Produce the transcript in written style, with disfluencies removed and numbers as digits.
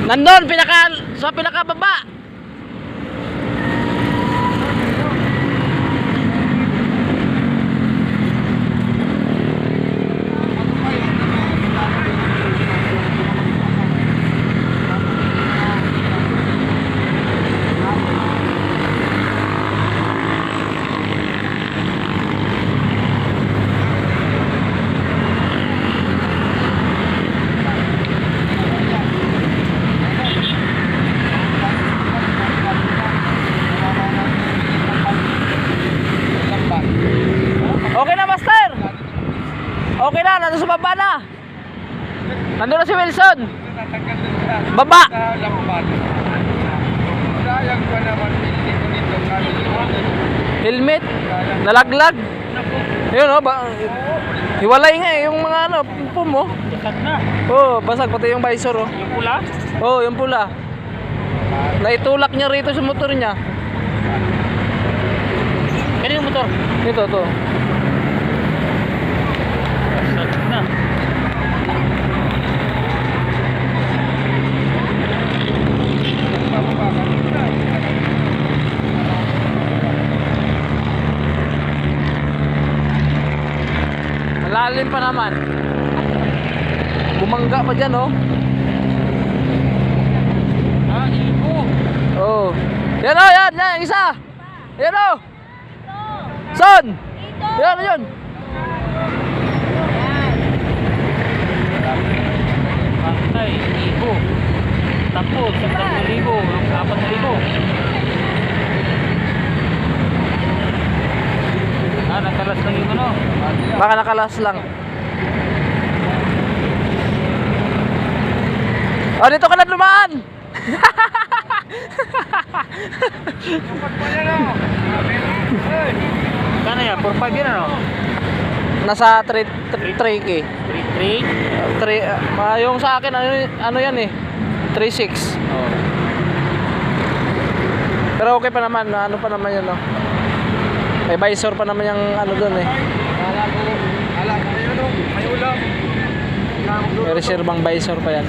Nandun, sa pinakababa. Okay na, Master. Okay na, nandun sa baba na. Nandun na si Wilson. Baba. Helmet. Nalaglag. Yun o, hiwalay nga eh, yung mga ano, pum mo. Basag na. Oo, basag pati yung visor oh. Yung pula? Oo, yung pula. Naitulak niya rito sa motor niya. Kaya yung motor? Ito, to. Basag na. Malalim pa naman. Bumangga pa dyan oh. Ah, ibo. Oh. Yan oh, yan, yan, isa. Yan oh. Son. Yan, yan. Pantay, ibo. Tapos, 1,000, 4,000. Ah, nakalas lang yung ano. Baka nakalas lang. Oh, dito ka na dumaan. Kano yan? 4,500 yan ano? Nasa 3K. 3,300? Yung sa akin ano yan eh. 3.6. Oo. Pero okay pa naman, ano pa naman yun no. May visor pa naman yung ano doon eh. May ulam. May reservang visor pa yan.